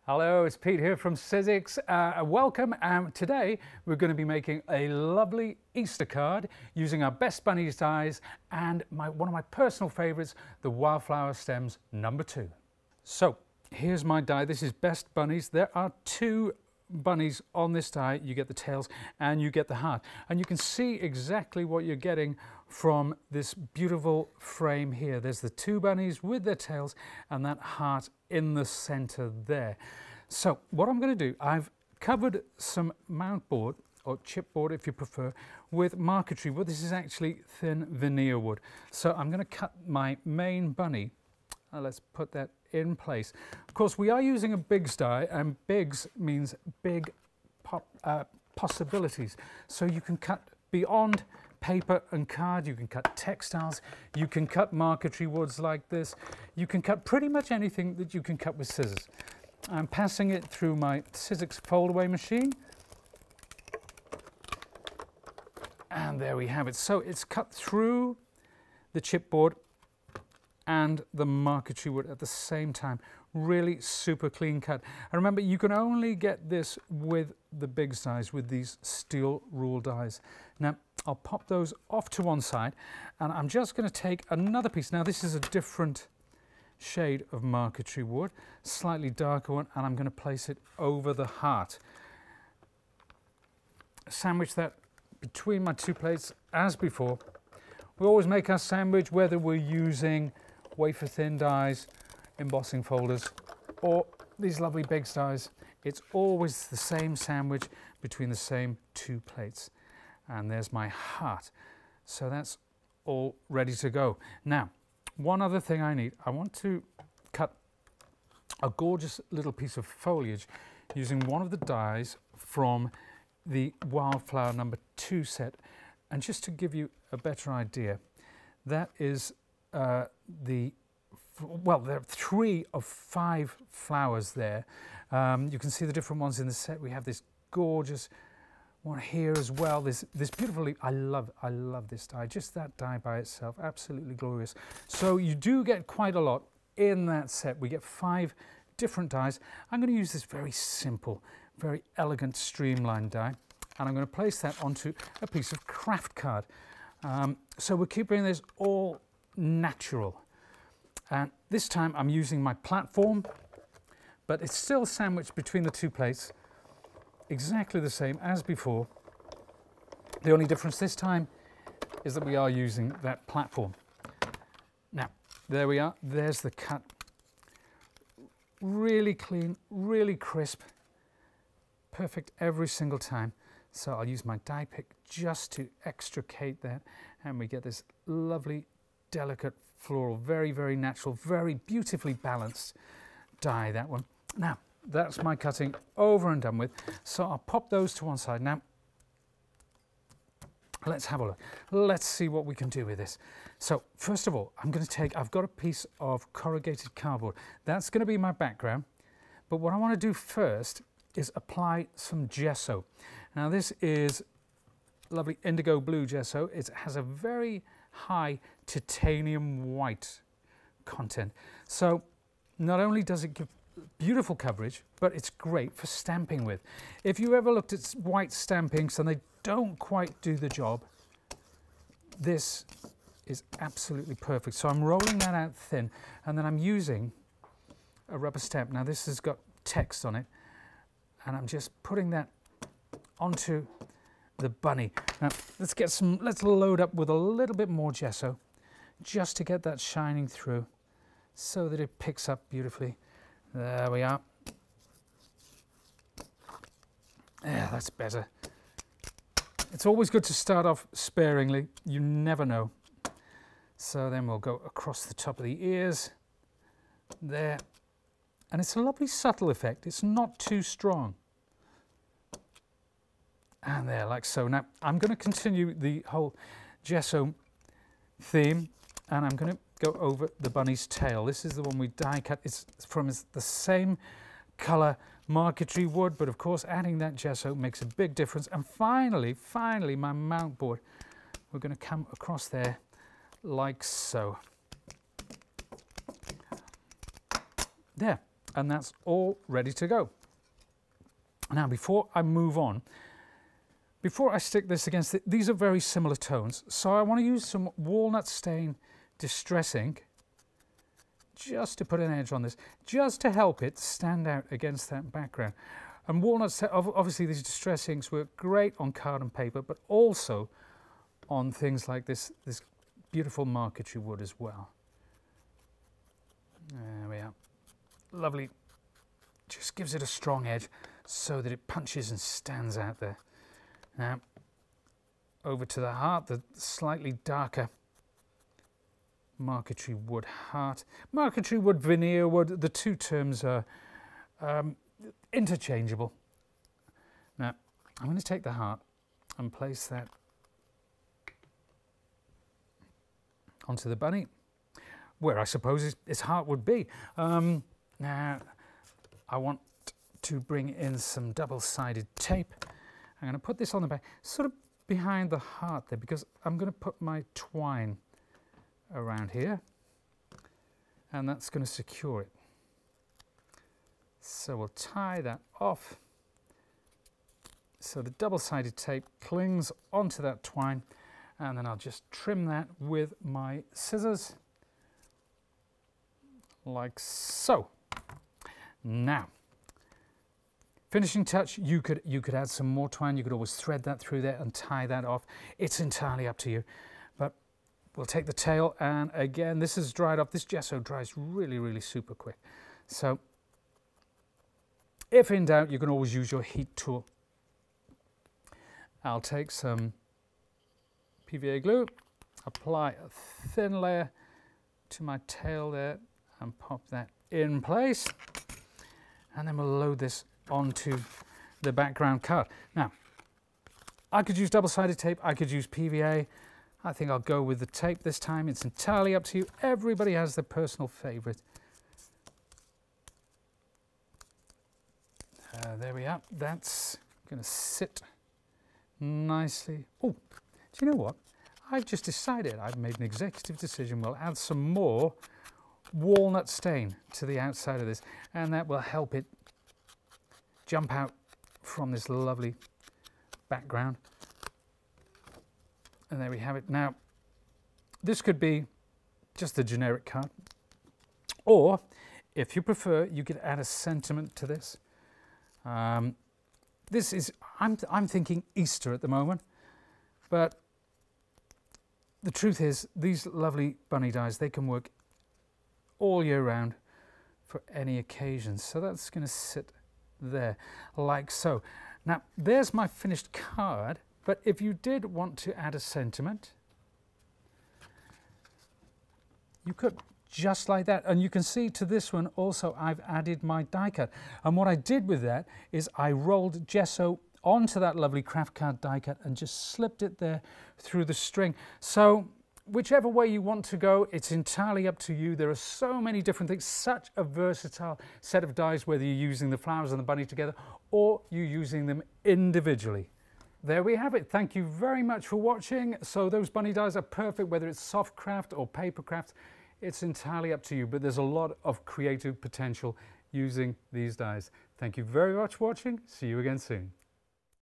Hello, it's Pete here from Sizzix. Welcome. Today we're going to be making a lovely Easter card using our Best Bunnies dies and one of my personal favourites, the Wildflower Stems #2. So here's my die. This is Best Bunnies. There are two bunnies on this die. You get the tails and you get the heart, and you can see exactly what you're getting from this beautiful frame here. There's the two bunnies with their tails and that heart in the center there. So what I'm going to do, I've covered some mount board or chipboard if you prefer with marquetry wood. This is actually thin veneer wood. So I'm going to cut my main bunny. Let's put that in place. Of course, we are using a Bigs die, and Bigs means big possibilities. So you can cut beyond paper and card, you can cut textiles, you can cut marquetry woods like this, you can cut pretty much anything that you can cut with scissors. I'm passing it through my Sizzix fold-away machine, and there we have it. So it's cut through the chipboard and the marquetry wood at the same time. Really super clean cut. And remember, you can only get this with the Bigs dies, with these steel rule dies. Now I'll pop those off to one side, and I'm just going to take another piece. Now this is a different shade of marquetry wood, slightly darker one, and I'm going to place it over the heart. Sandwich that between my two plates as before. We always make our sandwich whether we're using wafer thin dies, embossing folders, or these lovely Bigs dies. It's always the same sandwich between the same two plates. And there's my heart. So that's all ready to go. Now, one other thing I need, I want to cut a gorgeous little piece of foliage using one of the dies from the Wildflower #2 set. And just to give you a better idea, that is well, there are 3 of 5 flowers there. You can see the different ones in the set. We have this gorgeous one here as well. This beautiful leaf. I love this die. Just that die by itself, absolutely glorious. So you do get quite a lot in that set. We get 5 different dies. I'm going to use this very simple, very elegant, streamlined die, and I'm going to place that onto a piece of craft card. So we're keeping this all natural. And this time I'm using my platform, but it's still sandwiched between the two plates, exactly the same as before. The only difference this time is that we are using that platform. Now, there we are. There's the cut. Really clean, really crisp, perfect every single time. So I'll use my die pick just to extricate that, and we get this lovely, delicate, floral, very, very natural, very beautifully balanced die, that one. Now, that's my cutting over and done with. So I'll pop those to one side. Now, let's have a look. Let's see what we can do with this. So first of all, I've got a piece of corrugated cardboard. That's going to be my background. But what I want to do first is apply some gesso. Now this is lovely indigo blue gesso. It has a very high titanium white content. So not only does it give beautiful coverage, but it's great for stamping with. If you ever looked at white stampings and they don't quite do the job, this is absolutely perfect. So I'm rolling that out thin, and then I'm using a rubber stamp. Now this has got text on it, and I'm just putting that onto the bunny. Now let's load up with a little bit more gesso just to get that shining through so that it picks up beautifully. There we are. Yeah, that's better. It's always good to start off sparingly. You never know. So then we'll go across the top of the ears there. And it's a lovely subtle effect. It's not too strong. And there, like so. Now, I'm going to continue the whole gesso theme, and I'm going to go over the bunny's tail. This is the one we die cut. It's from the same colour marquetry wood, but of course adding that gesso makes a big difference. And finally, my mount board. We're going to come across there like so. There. and that's all ready to go. Now, before I move on, before I stick this against it, these are very similar tones, so I want to use some walnut stain distress ink just to put an edge on this, just to help it stand out against that background. And walnuts, obviously these distress inks work great on card and paper, but also on things like this beautiful marquetry wood as well. There we are. Lovely. Just gives it a strong edge so that it punches and stands out there. Now, over to the heart, the slightly darker marquetry wood heart. Marquetry wood, veneer wood, the two terms are interchangeable. Now, I'm going to take the heart and place that onto the bunny, where I suppose its heart would be. Now, I want to bring in some double-sided tape. I'm going to put this on the back, sort of behind the heart there, because I'm going to put my twine around here, and that's going to secure it. So we'll tie that off. So the double-sided tape clings onto that twine, and then I'll just trim that with my scissors, like so. Now, finishing touch, you could add some more twine. You could always thread that through there and tie that off. It's entirely up to you. But we'll take the tail, and again, this is dried up. This gesso dries really, really super quick. So if in doubt, you can always use your heat tool. I'll take some PVA glue, apply a thin layer to my tail there, and pop that in place. And then we'll load this onto the background card. Now, I could use double-sided tape, I could use PVA. I think I'll go with the tape this time. It's entirely up to you. Everybody has their personal favorite. There we are. That's going to sit nicely. Oh, do you know what? I've just decided, I've made an executive decision. We'll add some more walnut stain to the outside of this, and that will help it jump out from this lovely background. And there we have it. Now, this could be just a generic card, or if you prefer, you could add a sentiment to this. This is, I'm thinking Easter at the moment, but the truth is these lovely bunny dies, they can work all year round for any occasion. So that's going to sit there like so. Now, there's my finished card, but if you did want to add a sentiment, you could, just like that. And you can see to this one also I've added my die cut. And what I did with that is I rolled gesso onto that lovely craft card die cut and just slipped it there through the string. So whichever way you want to go, it's entirely up to you. There are so many different things, such a versatile set of dies, whether you're using the flowers and the bunny together or you're using them individually. There we have it. Thank you very much for watching. So those bunny dies are perfect, whether it's soft craft or paper craft. It's entirely up to you, but there's a lot of creative potential using these dies. Thank you very much for watching. See you again soon.